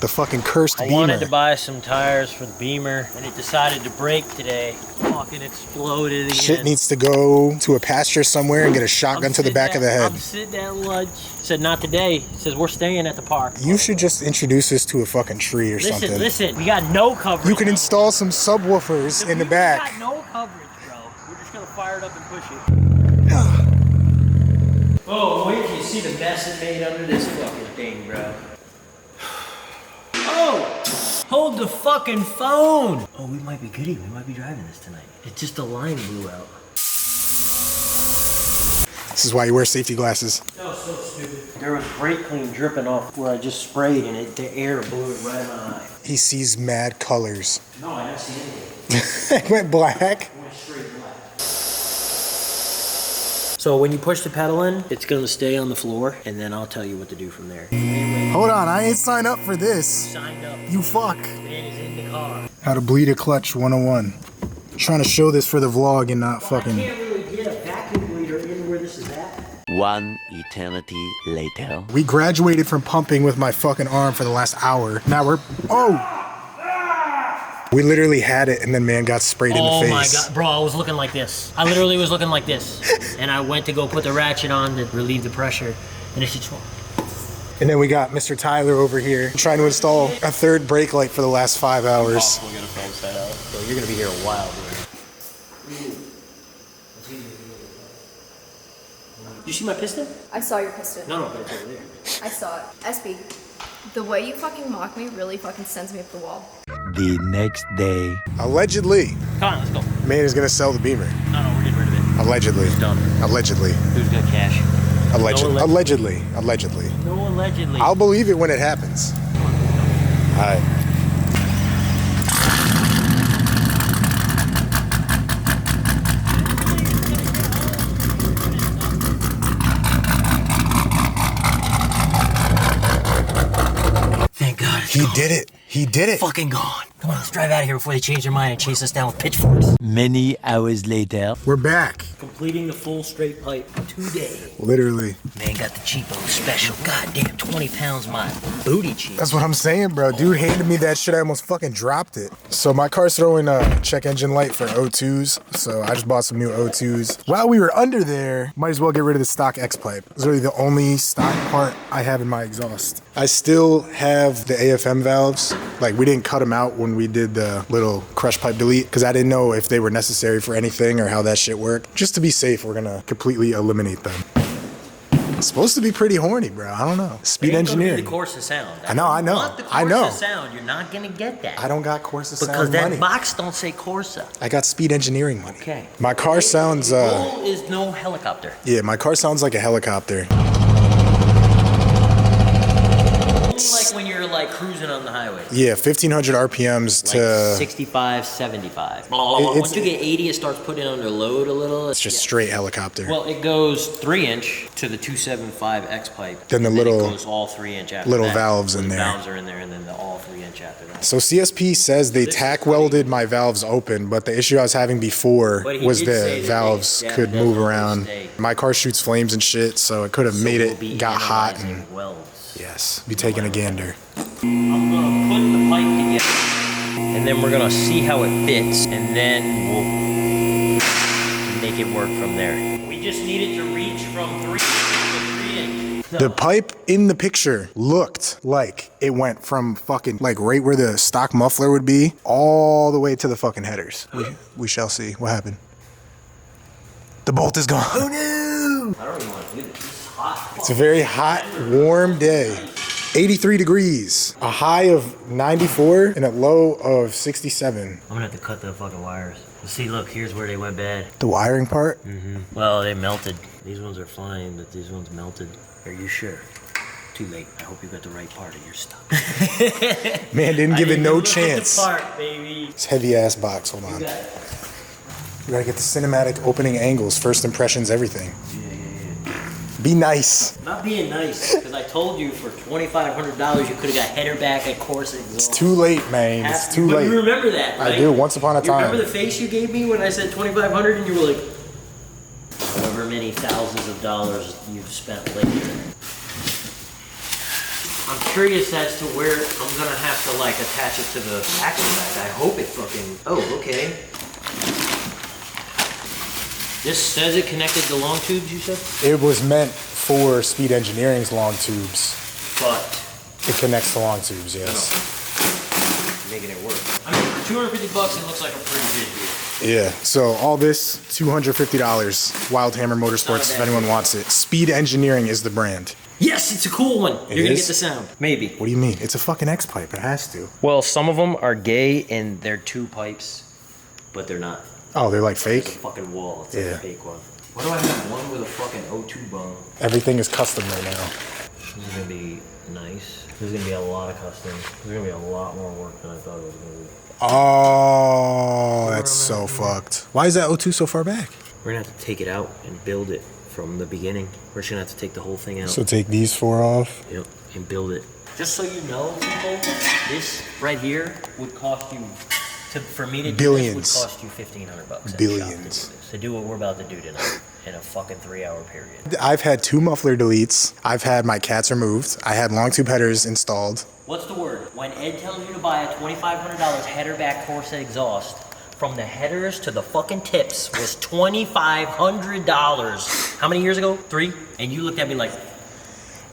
The fucking cursed Beamer. I wanted to buy some tires for the Beamer, and it decided to break today. Fucking exploded again. Shit needs to go to a pasture somewhere and get a shotgun to the back of the head. I'm sitting at lunch. Said not today. Says we're staying at the park. You should just introduce this to a fucking tree or something. Listen. We got no coverage. You can install some subwoofers in the back. We got no coverage, bro. We're just gonna fire it up and push it. Oh, wait till you see the mess it made under this fucking thing, bro. Oh! Hold the fucking phone! Oh, we might be goody. We might be driving this tonight. It's just the line blew out. This is why you wear safety glasses. That was so stupid. There was brake clean dripping off where I just sprayed and the air blew it right in my eye. He sees mad colors. No, I didn't see anything. It went black. It went straight black. So when you push the pedal in, it's gonna stay on the floor, and then I'll tell you what to do from there. Hold on, I ain't signed up for this. Signed up. You fuck. Man is in the car. How to bleed a clutch 101. Trying to show this for the vlog and not fucking. I can't really get a vacuum bleeder in where this is at. One eternity later. We graduated from pumping with my fucking arm for the last hour. Now we're. Oh! We literally had it and then man got sprayed in the face. Oh my god, bro, I was looking like this. I literally was looking like this. And I went to go put the ratchet on to relieve the pressure, and it's just. And then we got Mr. Tyler over here trying to install a third brake light for the last 5 hours. We're gonna film set out. So you're gonna be here a while, dude. Did you see my piston? I saw your piston. No, but it's over there. I saw it. SB, the way you fucking mock me really fucking sends me up the wall. The next day. Allegedly, Come on, let's go. man is gonna sell the Beamer. No, we're getting rid of it. Allegedly. It's done. Allegedly. Who's got cash? Allegedly. No allegedly. I'll believe it when it happens. All right. Thank God it's He gone. did it. He did it. Fucking gone. Come on, let's drive out of here before they change their mind and chase us down with pitchforks. Many hours later. We're back. Completing the full straight pipe today. Literally. Man got the cheapo special. Goddamn, 20 pounds my booty cheek. That's what I'm saying, bro. Dude handed me that shit. I almost fucking dropped it. So my car's throwing a check engine light for O2s. So I just bought some new O2s. While we were under there, might as well get rid of the stock X pipe. It's really the only stock part I have in my exhaust. I still have the AFM valves. Like, we didn't cut them out when we did the little crush pipe delete because I didn't know if they were necessary for anything or how that shit worked. Just to be safe, we're gonna completely eliminate them. It's supposed to be pretty horny, bro. I don't know. Speed engineering. The Corsa sound. I know. You want the Corsa I know. sound. You're not gonna get that. I don't got Corsa sound because that money. box don't say Corsa. I got speed engineering money. Okay. My car sounds. Bull is no helicopter. Yeah, my car sounds like a helicopter. Like when you're like cruising on the highway. Yeah, 1,500 RPMs Like to 65, 75. Once you get 80, it starts putting under load a little. It's just straight helicopter. Well, it goes 3-inch to the 275 X pipe. Then the and little- it goes all 3-inch after little that. valves Where in the there. Valves are in there, and then the all 3-inch after that. So CSP says they This is tack funny. welded my valves open, but the issue I was having before But he was did the say that valves they- yeah, could the move valves around. stay. My car shoots flames and shit, so it could have So made we'll it be got hot and analyzing welds. yes, be taking a gander. I'm gonna put the pipe together, and then we're gonna see how it fits, and then we'll make it work from there. We just need it to reach from 3 to 3-inch. The pipe in the picture looked like it went from fucking like right where the stock muffler would be all the way to the fucking headers. We shall see what happened. The bolt is gone. Oh no! I don't even want to do this. It's hot. It's a very hot, warm day. 83 degrees, a high of 94 and a low of 67. I'm gonna have to cut the fucking wires. See, look, here's where they went bad. The wiring part? Well, they melted. These ones are fine, but these ones melted. Are you sure? Too late. I hope you got the right part of your stuff. Man didn't give it no chance. Part, baby. It's heavy ass box, hold on. You got it. We gotta get the cinematic opening angles, first impressions, everything. Be nice. Not being nice, because I told you for $2,500 you could have got header back at Corsa. It's too late, man. It's too But late. you remember that, right? I do, once upon a You time. remember the face you gave me when I said $2,500 and you were like, however many thousands of dollars you've spent lately. I'm curious as to where I'm gonna have to like attach it to the axle back. I hope it fucking, oh, okay. This says it connected to long tubes, you said? It was meant for Speed Engineering's long tubes. But It connects to long tubes, yes. making it work. I mean, for 250 bucks, it looks like a pretty good deal. Yeah, so all this, $250. Wildhammer Motorsports, if anyone wants it. Speed Engineering is the brand. Yes, it's a cool one. You're gonna is? get the sound. Maybe. What do you mean? It's a fucking X-pipe, it has to. Well, some of them are gay and they're two pipes, but they're not. Oh, they're like It's a fake? fucking wall. It's Yeah. like a fake one. Why do I have one with a fucking O2 bung? Everything is custom right now. This is gonna be nice. There's gonna be a lot of custom. There's gonna be a lot more work than I thought it was gonna be. Oh, that's so fucked. Why is that O2 so far back? We're gonna have to take it out and build it from the beginning. We're just gonna have to take the whole thing out. So take these four off. Yep, and build it. Just so you know, people, this right here would cost you, for me to do Billions. this, would cost you $1,500 at the shop Billions. to do what we're about to do tonight in a fucking 3-hour period. I've had 2 muffler deletes. I've had my cats removed. I had long tube headers installed. What's the word? When Ed tells you to buy a $2,500 header back Corsa exhaust, from the headers to the fucking tips was $2,500. How many years ago? 3? And you looked at me like,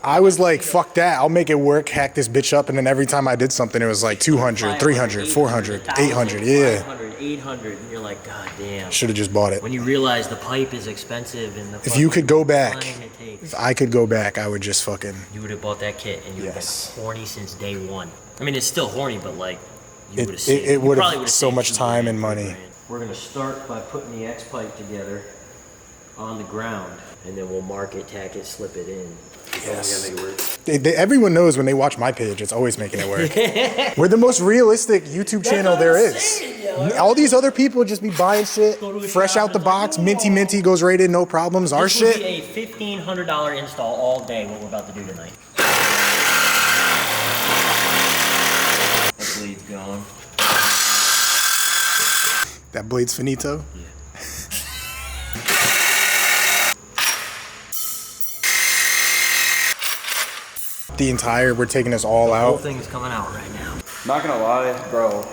I was like, fuck that. I'll make it work, hack this bitch up. And then every time I did something, it was like 200, 300, 400, 800. Yeah. 500, 800. And you're like, God damn. Should have just bought it. When you realize the pipe is expensive and the If you could go back, time it takes, if I could go back, I would just fucking. you would have bought that kit and you would have Yes. been horny since day one. I mean, it's still horny, but like, you would have saved. It you would probably have would've so saved much $2 time grand, and money. $3 grand. We're gonna start by putting the X pipe together on the ground, and then we'll mark it, tack it, slip it in. Yes. Make it work. Everyone knows when they watch my page, it's always making it work. We're the most realistic YouTube channel there is. All these other people just be buying shit fresh out the box, minty goes right in, no problems. Our This would shit. be a $1,500 install all day. What we're about to do tonight. That bleed's gone. That blade's finito. We're taking this all The whole out. thing is coming out right now. Not gonna lie, bro.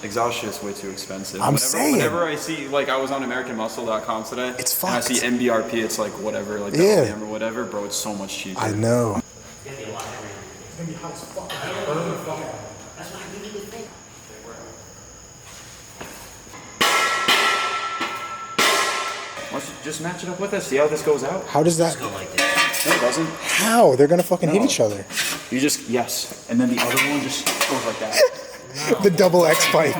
Exhaust shit's way too expensive. Whenever I see, like, I was on AmericanMuscle.com today. It's and I fucked. see MBRP, it's like whatever, like Yeah. WM or whatever, bro. It's so much cheaper. I know. Why don't you just match it up with us? See how this goes out? How does that? Go like this. No, it doesn't. How? They're gonna fucking hit No. each other. You just yes, and then the other one just goes like that. The double X pipe.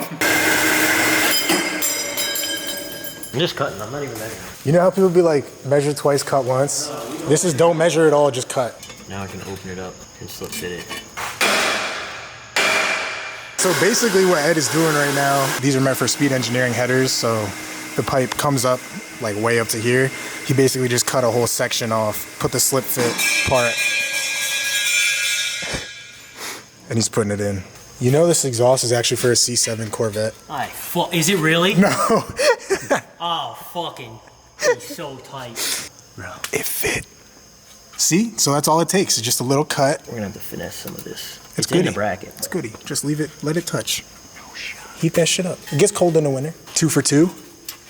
I'm just cutting. I'm not even measuring. You know how people be like, measure twice, cut once? This is don't measure at all, just cut. Now I can open it up and slip fit it. So basically what Ed is doing right now, these are meant for Speed Engineering headers, so the pipe comes up like way up to here. He basically just cut a whole section off, put the slip fit part, and he's putting it in. You know this exhaust is actually for a C7 Corvette. Is it really? No. Oh, fucking. He's so tight. Bro, it fit. See? So that's all it takes. It's just a little cut. We're gonna have to finesse some of this. It's in goody. the bracket. It's goody. Just leave it, let it touch. Heat that shit up. It gets cold in the winter. 2 for 2.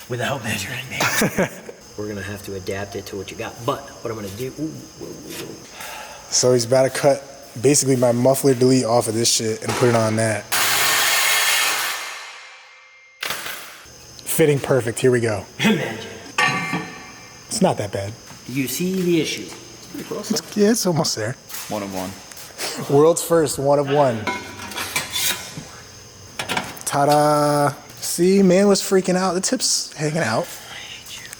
Without measuring it. We're gonna have to adapt it to what you got. But what I'm gonna do. So he's about to cut basically my muffler delete off of this shit and put it on that. Fitting perfect. Here we go. Imagine. It's not that bad. You see the issue. Yeah, it's almost there. 1 of 1. World's first, 1 of 1. Ta-da. See, man was freaking out. The tip's hanging out.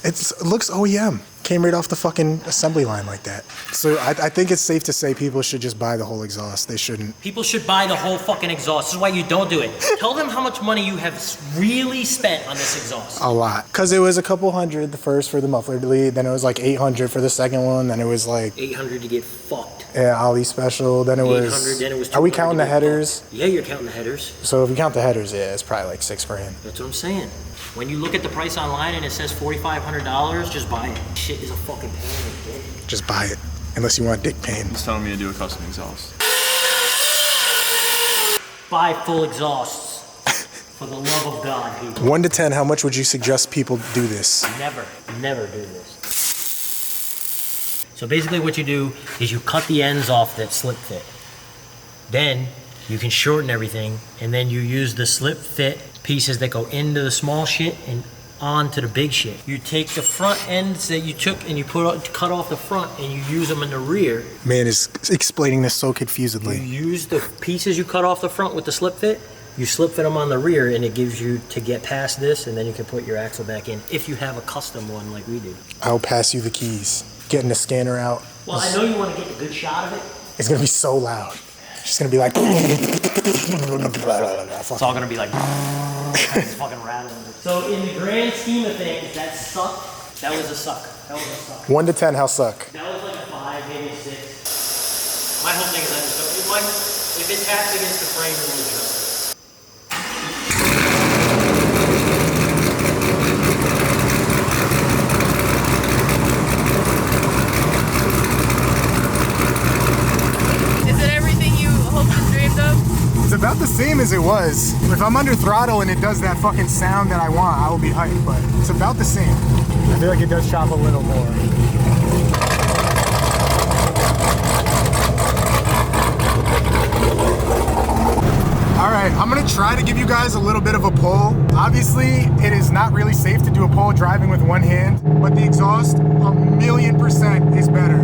It looks OEM. Came right off the fucking assembly line like that. So I think it's safe to say people should just buy the whole exhaust. They shouldn't. People should buy the whole fucking exhaust. This is why you don't do it. Tell them how much money you have really spent on this exhaust. A lot. Because it was a couple hundred the first for the muffler delete. Then it was like 800 for the second one. Then it was like 800 to get fucked. Ali special. Then it 800, was. then it was Are we 200 counting to the get headers? fucked. Yeah, you're counting the headers. So if you count the headers, yeah, it's probably like $6,000. That's what I'm saying. When you look at the price online and it says $4,500, just buy it. Shit is a fucking pain in the dick. Just buy it. Unless you want dick pain. He's telling me to do a custom exhaust. Buy full exhausts. For the love of God, people. 1 to 10, how much would you suggest people do this? Never do this. So basically what you do is you cut the ends off that slip fit. Then you can shorten everything, and then you use the slip fit pieces that go into the small shit and onto the big shit. You take the front ends that you took and you cut off the front and you use them in the rear. Man is explaining this so You confusedly. use the pieces you cut off the front with the slip fit, you slip fit them on the rear, and it gives you to get past this, and then you can put your axle back in if you have a custom one like we do. I'll pass you the keys. Getting the scanner out. Well, I know you want to get a good shot of it. It's gonna be so loud. It's just gonna be like. It's all gonna be like it's fucking rattling. So in the grand scheme of things, that sucked. That was a suck. 1 to 10, how suck? That was like a 5, maybe a 6. My whole thing is I just don't. If it taps against the frame, then we trust it. It's about the same as it was. If I'm under throttle and it does that fucking sound that I want, I will be hyped, but it's about the same. I feel like it does chop a little more. All right, I'm gonna try to give you guys a little bit of a pull. Obviously, it is not really safe to do a pull driving with one hand, but the exhaust, 1,000,000% is better.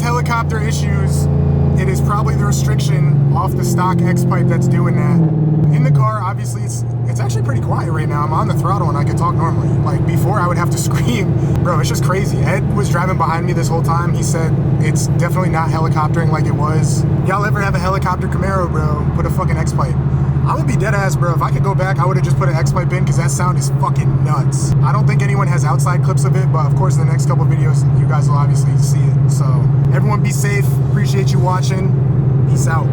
Helicopter issues, it is probably the restriction off the stock X pipe that's doing that. In the car, obviously, it's actually pretty quiet right now. I'm on the throttle and I can talk normally. Like before, I would have to scream. Bro, it's just crazy. Ed was driving behind me this whole time. He said it's definitely not helicoptering like it was. Y'all ever have a helicopter Camaro, bro? Put a fucking X pipe. I would be dead ass, bro. If I could go back, I would have just put an X pipe in because that sound is fucking nuts. I don't think anyone has outside clips of it, but of course in the next couple of videos, you guys will obviously see it. So everyone be safe. Appreciate you watching. Peace out.